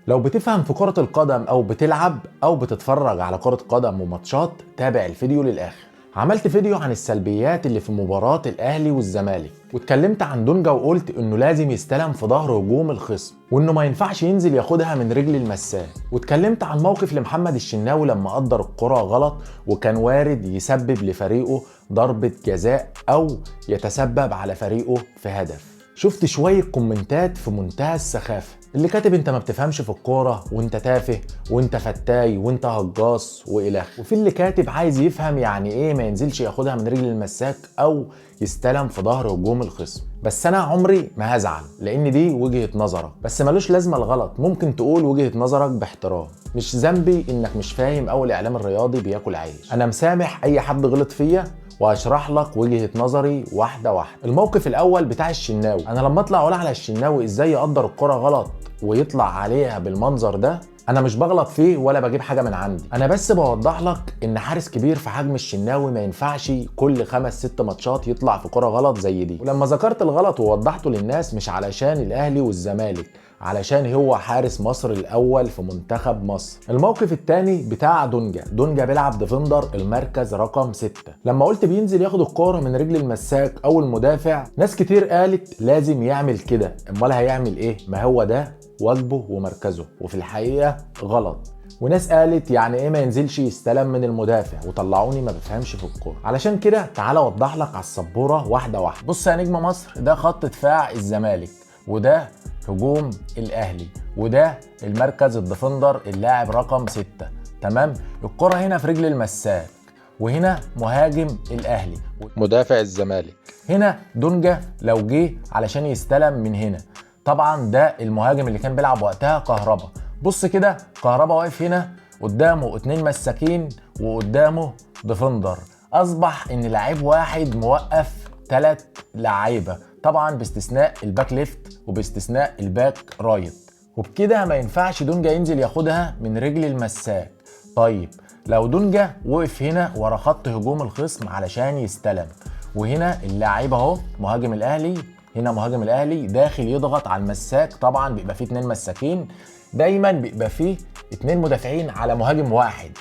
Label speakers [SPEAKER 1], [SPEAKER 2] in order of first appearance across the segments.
[SPEAKER 1] لو بتفهم في كرة القدم او بتلعب او بتتفرج على كرة قدم وماتشات، تابع الفيديو للاخر. عملت فيديو عن السلبيات اللي في مباراة الاهلي والزمالك، واتكلمت عن دونجا وقلت انه لازم يستلم في ظهر هجوم الخصم، وانه ما ينفعش ينزل ياخدها من رجل المساك. واتكلمت عن موقف لمحمد الشناوي لما قدر الكرة غلط وكان وارد يسبب لفريقه ضربة جزاء او يتسبب على فريقه في هدف. شفت شوية كومنتات في منتهى السخافة، اللي كاتب انت ما بتفهمش في الكورة وانت تافه وانت فتاي وانت هجاص والخ، وفي اللي كاتب عايز يفهم يعني ايه ما ينزلش ياخدها من رجل المساك او يستلم في ظهر هجوم الخصم. بس انا عمري ما هزعل، لان دي وجهة نظرك، بس ملوش لازمة الغلط. ممكن تقول وجهة نظرك باحترام، مش ذنبي انك مش فاهم او الاعلام الرياضي بياكل عيش. انا مسامح اي حد غلط فيا وهشرح لك وجهة نظري واحدة واحدة. الموقف الاول بتاع الشناوي، انا لما اطلع اقول على الشناوي ازاي يقدر الكرة غلط ويطلع عليها بالمنظر ده، انا مش بغلط فيه ولا بجيب حاجة من عندي، انا بس بوضح لك ان حارس كبير في حجم الشناوي ما ينفعش كل 5-6 ماتشات يطلع في كرة غلط زي دي. ولما ذكرت الغلط ووضحته للناس، مش علشان الاهلي والزمالك، علشان هو حارس مصر الاول في منتخب مصر. الموقف الثاني بتاع دونجا بيلعب ديفندر المركز رقم 6. لما قلت بينزل ياخد الكوره من رجل المساك او المدافع، ناس كتير قالت لازم يعمل كده، امال هيعمل ايه؟ ما هو ده واجبه ومركزه، وفي الحقيقه غلط. وناس قالت يعني ايه ما ينزلش يستلم من المدافع، وطلعوني ما بفهمش في الكوره. علشان كده تعالى اوضح لك على السبوره واحده واحده. بص يا نجم مصر، ده خط دفاع الزمالك، وده هجوم الاهلي، وده المركز الديفندر اللاعب رقم 6. تمام؟ الكرة هنا في رجل المساك، وهنا مهاجم الاهلي مدافع الزمالك. هنا دونجا لو جه علشان يستلم من هنا، طبعا ده المهاجم اللي كان بيلعب وقتها كهربا. بص كده، كهربا واقف هنا، قدامه 2 مساكين وقدامه ديفندر. اصبح ان لعيب واحد موقف 3 لعيبه، طبعا باستثناء الباك ليفت وباستثناء الباك رايت. وبكده ما ينفعش دونجا ينزل ياخدها من رجل المساك. طيب لو دونجا وقف هنا ورا خط هجوم الخصم علشان يستلم، وهنا اللاعب اهو مهاجم الاهلي، هنا مهاجم الاهلي داخل يضغط على المساك، طبعا بيبقى فيه 2 مساكين، دايما بيبقى فيه 2 مدافعين على مهاجم واحد،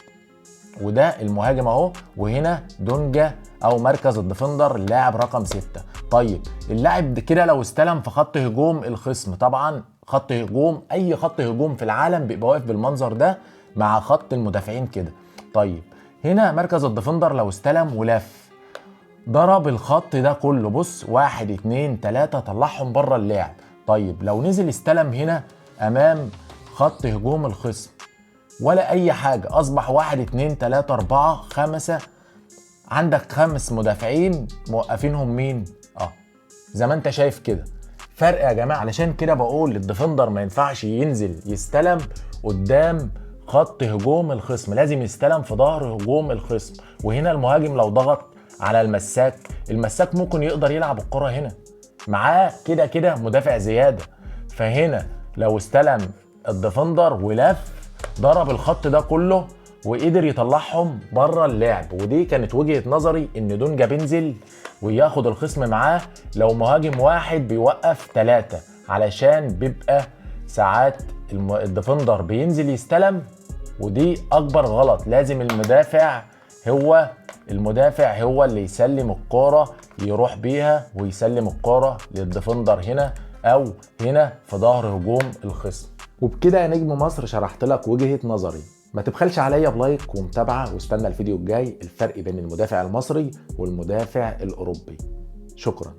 [SPEAKER 1] وده المهاجم اهو، وهنا دونجا او مركز الديفندر اللاعب رقم 6. طيب اللاعب كده لو استلم في خط هجوم الخصم، طبعا خط هجوم اي خط هجوم في العالم بيبقى واقف بالمنظر ده مع خط المدافعين كده. طيب هنا مركز الديفندر لو استلم ولف ضرب الخط ده كله، بص 1 2 3 طلعهم بره اللعب. طيب لو نزل استلم هنا امام خط هجوم الخصم ولا اي حاجة، اصبح 1 2 3 4 5، عندك 5 مدافعين موقفينهم مين؟ زي ما انت شايف كده. فرق يا جماعة. علشان كده بقول الديفندر ما ينفعش ينزل يستلم قدام خط هجوم الخصم، لازم يستلم في ظهر هجوم الخصم. وهنا المهاجم لو ضغط على المساك ممكن يقدر يلعب الكرة هنا معاه كده كده مدافع زيادة. فهنا لو استلم الديفندر ولف ضرب الخط ده كله وقدر يطلعهم بره اللعب. ودي كانت وجهة نظري، ان دونجا بينزل وياخد الخصم معاه لو مهاجم واحد بيوقف 3، علشان بيبقى ساعات الديفندر بينزل يستلم، ودي اكبر غلط. لازم المدافع هو اللي يسلم الكرة، يروح بيها ويسلم الكرة للديفندر هنا او هنا في ظهر هجوم الخصم. وبكده يا نجم مصر شرحت لك وجهة نظري. ما تبخلش عليا بلايك ومتابعة، واستنى الفيديو الجاي الفرق بين المدافع المصري والمدافع الأوروبي. شكرا.